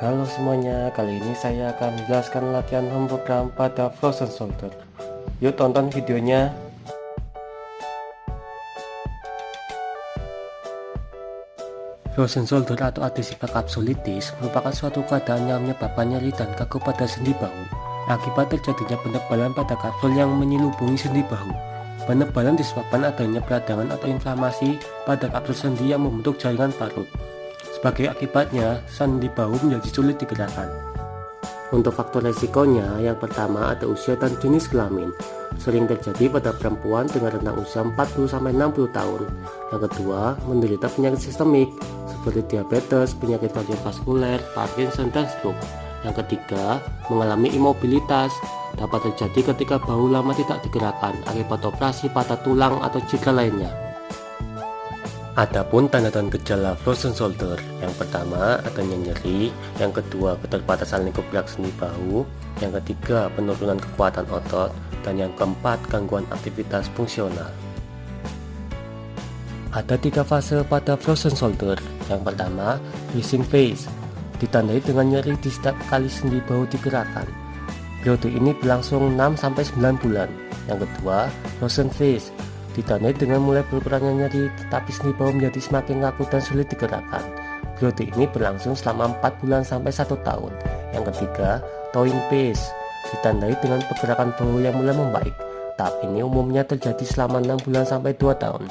Halo semuanya, kali ini saya akan menjelaskan latihan home program pada Frozen Shoulder. Yuk tonton videonya. Frozen shoulder atau adhesiva kapsulitis merupakan suatu keadaan yang menyebabkan nyeri dan kaku pada sendi bahu akibat terjadinya penebalan pada kapsul yang menyelubungi sendi bahu. Penebalan disebabkan adanya peradangan atau inflamasi pada kapsul sendi yang membentuk jaringan parut. Sebagai akibatnya, sendi bahu menjadi sulit digerakkan. Untuk faktor resikonya, yang pertama ada usia dan jenis kelamin. Sering terjadi pada perempuan dengan rentang usia 40-60 tahun. Yang kedua, menderita penyakit sistemik seperti diabetes, penyakit kardiovaskuler, Parkinson, dan stroke. Yang ketiga, mengalami imobilitas. Dapat terjadi ketika bahu lama tidak digerakkan akibat operasi patah tulang atau cedera lainnya. Adapun tanda dan gejala frozen shoulder, yang pertama adanya nyeri, yang kedua keterbatasan lingkup gerak sendi bahu, yang ketiga penurunan kekuatan otot, dan yang keempat gangguan aktivitas fungsional. Ada 3 fase pada frozen shoulder. Yang pertama, freezing phase, ditandai dengan nyeri di setiap kali sendi bahu digerakkan. Periode ini berlangsung 6-9 bulan. Yang kedua, frozen phase, ditandai dengan mulai berkurangnya nyeri tetapi sendi bahu menjadi semakin kaku dan sulit digerakkan. Periode ini berlangsung selama 4 bulan sampai 1 tahun. Yang ketiga, thawing phase, ditandai dengan pergerakan bahu yang mulai membaik. Tahap ini umumnya terjadi selama 6 bulan sampai 2 tahun.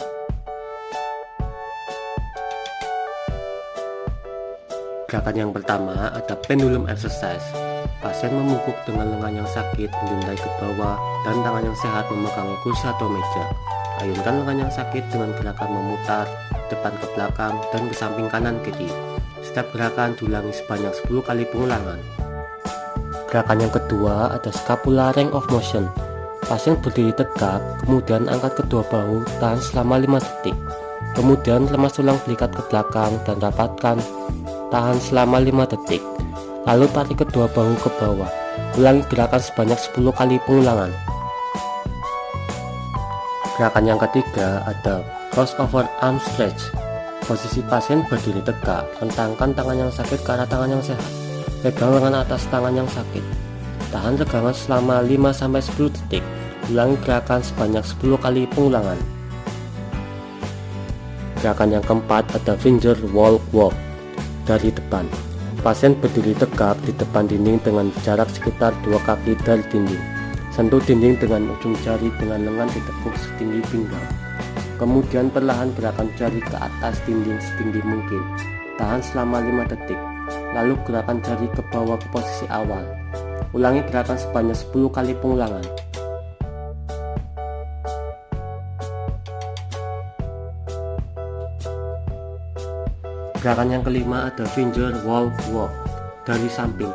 Gerakan yang pertama ada pendulum exercise. Pasien membungkuk dengan lengan yang sakit menjuntai ke bawah dan tangan yang sehat memegangi kursi atau meja. Ayunkan lengan yang sakit dengan gerakan memutar depan ke belakang dan ke samping kanan kiri. Setiap gerakan diulangi sebanyak 10 kali pengulangan. Gerakan yang kedua ada scapula range of motion. Pasien berdiri tegak, kemudian angkat kedua bahu, tahan selama 5 detik. Kemudian lemas tulang belikat ke belakang dan rapatkan, tahan selama 5 detik. Lalu tarik kedua bahu ke bawah. Ulangi gerakan sebanyak 10 kali pengulangan. Gerakan yang ketiga ada crossover arm stretch. Posisi pasien berdiri tegak, rentangkan tangan yang sakit ke arah tangan yang sehat. Pegang lengan atas tangan yang sakit. Tahan tegangan selama 5-10 detik. Ulangi gerakan sebanyak 10 kali pengulangan. Gerakan yang keempat ada finger wall walk. Dari depan, pasien berdiri tegak di depan dinding dengan jarak sekitar 2 kaki dari dinding. Sentuh dinding dengan ujung jari dengan lengan ditekuk setinggi pinggang. Kemudian perlahan gerakan jari ke atas dinding setinggi mungkin. Tahan selama 5 detik. Lalu gerakan jari ke bawah ke posisi awal. Ulangi gerakan sebanyak 10 kali pengulangan. Gerakan yang kelima ada finger wall walk. Dari samping,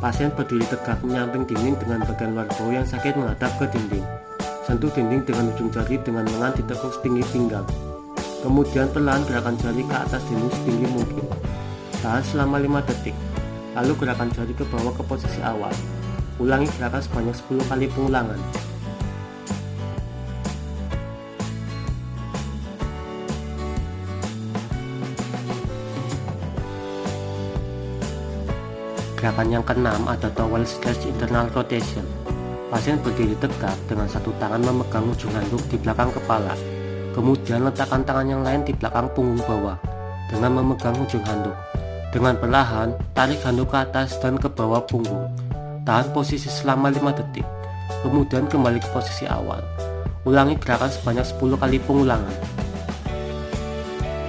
pasien berdiri tegak menyamping dinding dengan bagian luar bahu yang sakit menghadap ke dinding. Sentuh dinding dengan ujung jari dengan lengan ditekuk setinggi pinggang. Kemudian perlahan gerakan jari ke atas dinding setinggi mungkin. Tahan selama 5 detik. Lalu gerakan jari ke bawah ke posisi awal. Ulangi gerakan sebanyak 10 kali pengulangan. Gerakan yang keenam ada towel stretch internal rotation. Pasien berdiri tegak dengan satu tangan memegang ujung handuk di belakang kepala. Kemudian letakkan tangan yang lain di belakang punggung bawah dengan memegang ujung handuk. Dengan perlahan, tarik handuk ke atas dan ke bawah punggung. Tahan posisi selama 5 detik. Kemudian kembali ke posisi awal. Ulangi gerakan sebanyak 10 kali pengulangan.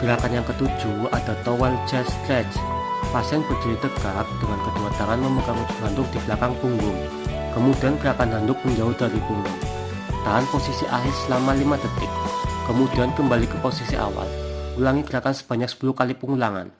Gerakan yang ketujuh ada towel chest stretch. Pasien berdiri tegak dengan kedua tangan memegang ujung handuk di belakang punggung. Kemudian gerakan handuk menjauh dari punggung. Tahan posisi akhir selama 5 detik. Kemudian kembali ke posisi awal. Ulangi gerakan sebanyak 10 kali pengulangan.